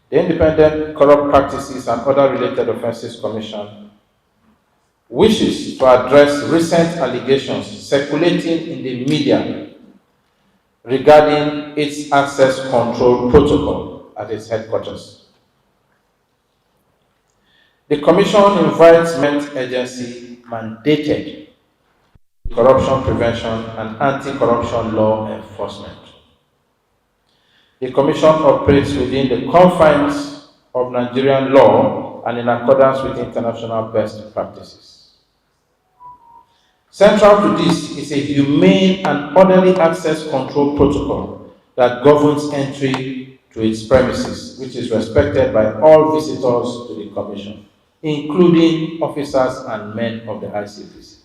The Independent Corrupt Practices and Other Related Offences Commission wishes to address recent allegations circulating in the media regarding its access control protocol at its headquarters. The Commission invites government agency mandated corruption prevention and anti-corruption law enforcement. The Commission operates within the confines of Nigerian law and in accordance with international best practices. Central to this is a humane and orderly access control protocol that governs entry to its premises, which is respected by all visitors to the Commission, including officers and men of the ICPC.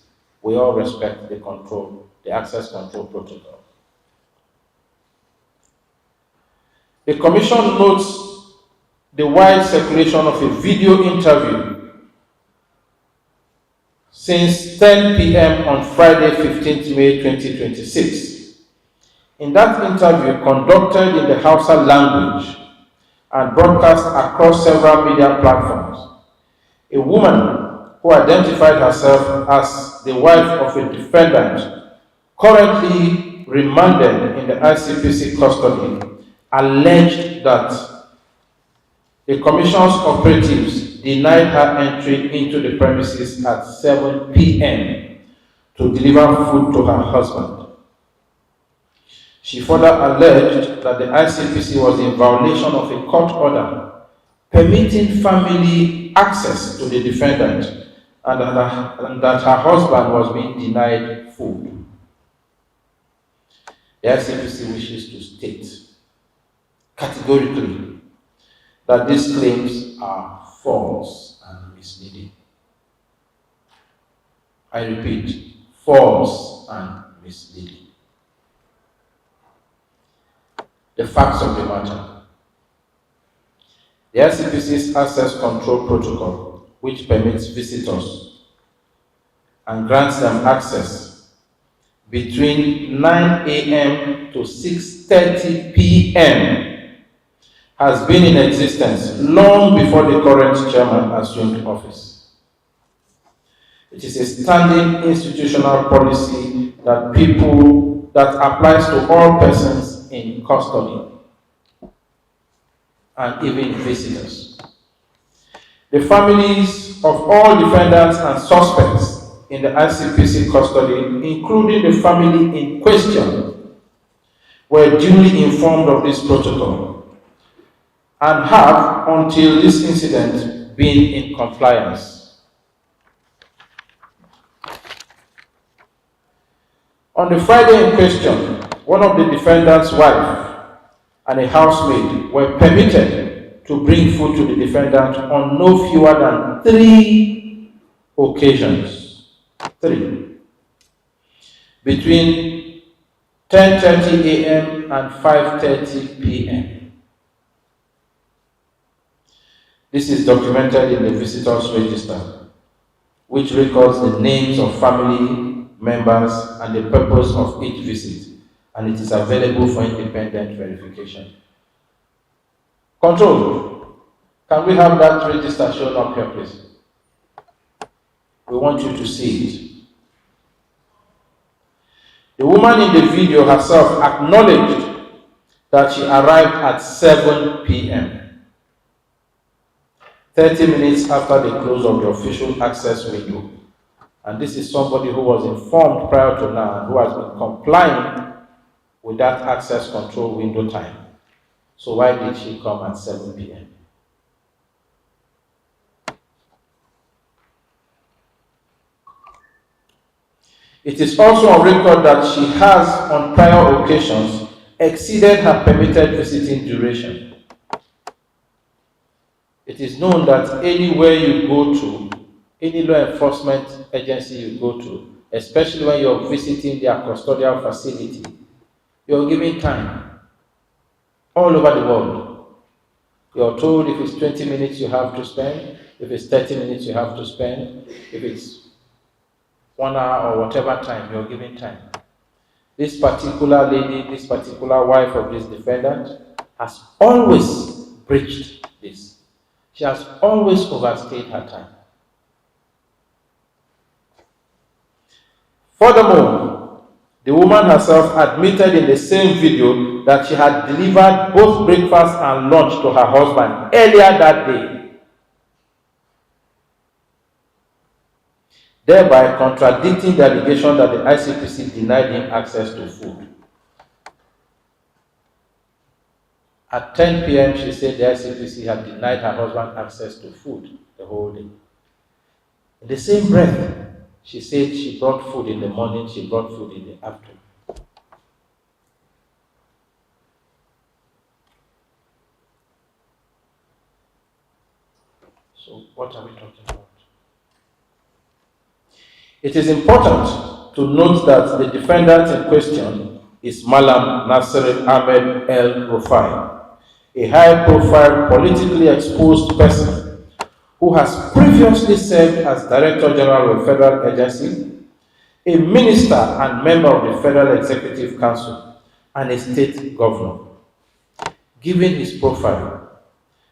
We all respect the access control protocol. The Commission notes the wide circulation of a video interview since 10 p.m. on Friday, 15th May 2026. In that interview, conducted in the Hausa language and broadcast across several media platforms, a woman who identified herself as the wife of a defendant currently remanded in the ICPC custody alleged that the Commission's operatives denied her entry into the premises at 7 p.m. to deliver food to her husband. She further alleged that the ICPC was in violation of a court order permitting family access to the defendant and that her husband was being denied food. The ICPC wishes to state categorically that these claims are false and misleading. I repeat, false and misleading. The facts of the matter. The ICPC's access control protocol, which permits visitors and grants them access between 9 a.m. to 6:30 p.m., has been in existence long before the current chairman assumed office. It is a standing institutional policy that applies to all persons in custody and even visitors. The families of all defendants and suspects in the ICPC custody, including the family in question, were duly informed of this protocol and have, until this incident, been in compliance. On the Friday in question, one of the defendant's wife and a housemaid were permitted to bring food to the defendant on no fewer than 3 occasions. 3. Between 10:30 a.m. and 5:30 p.m. This is documented in the Visitors Register, which records the names of family members and the purpose of each visit, and it is available for independent verification. Control, can we have that register shown up here, please? We want you to see it. The woman in the video herself acknowledged that she arrived at 7 p.m. 30 minutes after the close of the official access window. And this is somebody who was informed prior to now and who has been complying with that access control window time. So why did she come at 7 p.m.? It is also on record that she has, on prior occasions, exceeded her permitted visiting duration. It is known that anywhere you go to, any law enforcement agency you go to, especially when you're visiting their custodial facility, you're given time all over the world. You're told if it's 20 minutes you have to spend, if it's 30 minutes you have to spend, if it's 1 hour or whatever time, you're given time. This particular lady, this particular wife of this defendant, has always breached She has always overstayed her time. Furthermore, the woman herself admitted in the same video that she had delivered both breakfast and lunch to her husband earlier that day, thereby contradicting the allegation that the ICPC denied him access to food. At 10 p.m., she said the ICPC had denied her husband access to food the whole day. In the same breath, she said she brought food in the morning, she brought food in the afternoon. So what are we talking about? It is important to note that the defendant in question is Malam Nasser Ahmed El-Rufai, a high-profile, politically exposed person who has previously served as Director General of a federal agency, a minister and member of the Federal Executive Council, and a state governor. Given his profile,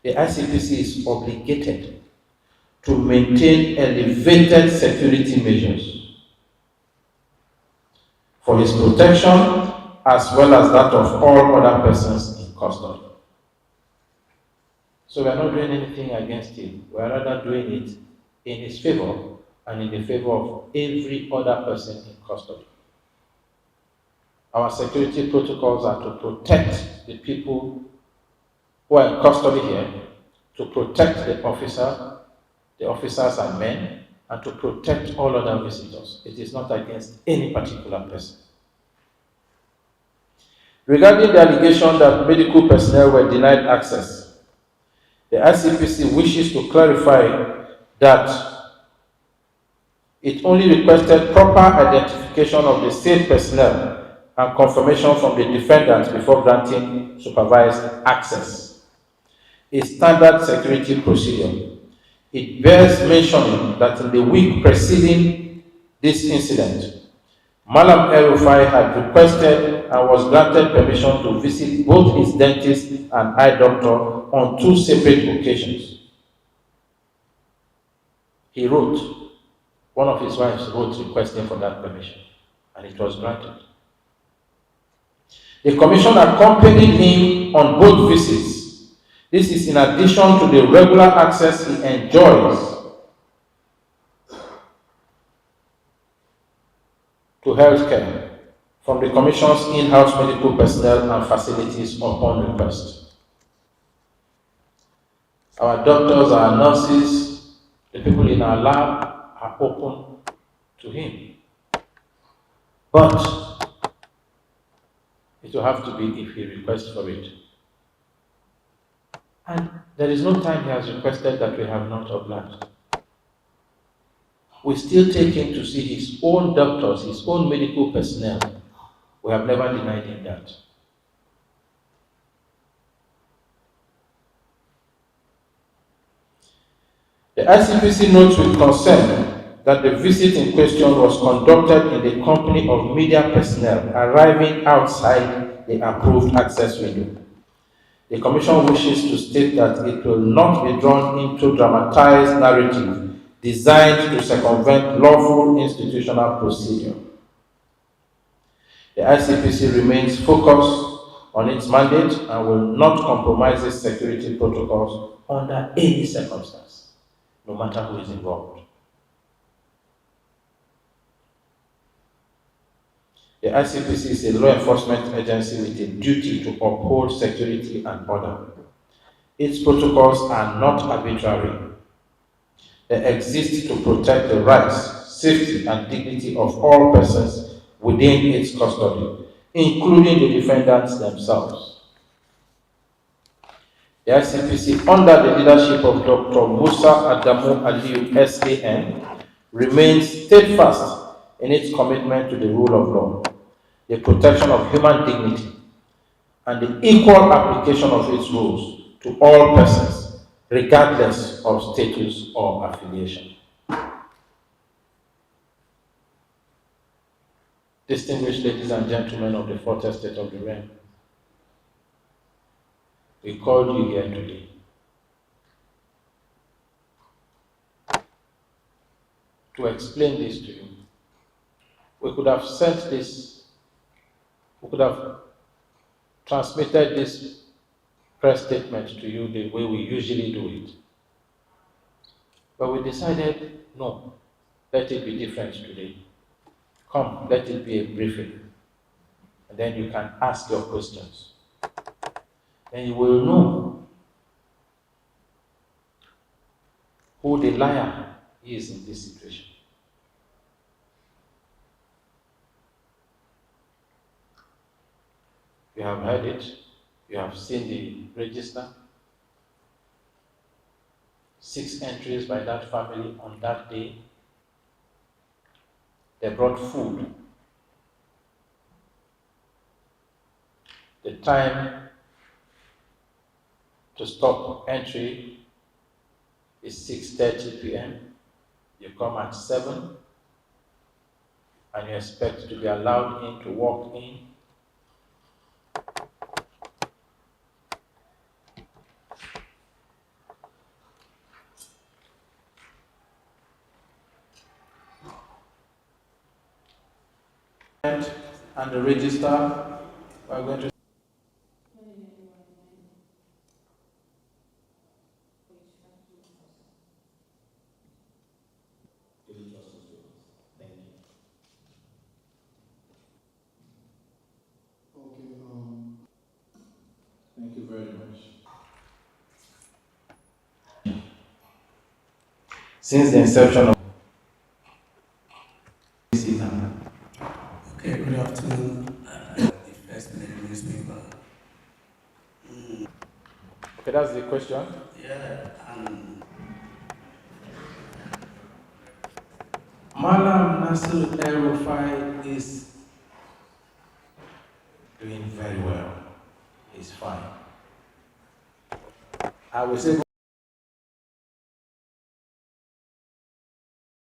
the ICPC is obligated to maintain elevated security measures for his protection as well as that of all other persons in custody. So we are not doing anything against him. We are rather doing it in his favor and in the favor of every other person in custody. Our security protocols are to protect the people who are in custody here, to protect the officers and men, and to protect all other visitors. It is not against any particular person. Regarding the allegation that medical personnel were denied access, the ICPC wishes to clarify that it only requested proper identification of the said personnel and confirmation from the defendant before granting supervised access, a standard security procedure. It bears mentioning that in the week preceding this incident, Malam El-Rufai had requested and was granted permission to visit both his dentist and eye doctor on 2 separate occasions. He wrote, one of his wives wrote requesting for that permission, and it was granted. The commission accompanied him on both visits. This is in addition to the regular access he enjoys to healthcare from the Commission's in-house medical personnel and facilities upon request. Our doctors, our nurses, the people in our lab are open to him. But it will have to be if he requests for it. And there is no time he has requested that we have not obliged. We still take him to see his own doctors, his own medical personnel. We have never denied him that. The ICPC notes with concern that the visit in question was conducted in the company of media personnel arriving outside the approved access window. The Commission wishes to state that it will not be drawn into dramatized narrative designed to circumvent lawful institutional procedure. The ICPC remains focused on its mandate and will not compromise its security protocols under any circumstance, no matter who is involved. The ICPC is a law enforcement agency with a duty to uphold security and order. Its protocols are not arbitrary. They exist to protect the rights, safety, and dignity of all persons within its custody, including the defendants themselves. The ICPC, under the leadership of Dr. Musa Adamu Aliyu SAN, remains steadfast in its commitment to the rule of law, the protection of human dignity, and the equal application of its rules to all persons, regardless of status or affiliation. Distinguished ladies and gentlemen of the Fourth Estate of the Realm, we called you here today to explain this to you. We could have sent this, we could have transmitted this press statement to you the way we usually do it. But we decided, no, let it be different today. Come, let it be a briefing. And then you can ask your questions. Then you will know who the liar is in this situation. You have heard it, you have seen the register. 6 entries by that family on that day. They brought food. The time to stop entry is 6:30 p.m. You come at 7 and you expect to be allowed in to walk in. And the register, we're going to thank you very much. Since the inception of Okay, good afternoon. The first minute newspaper. Okay, that's the question. Yeah, Malam Nasir El-Rufai is doing very well. He's fine. I will say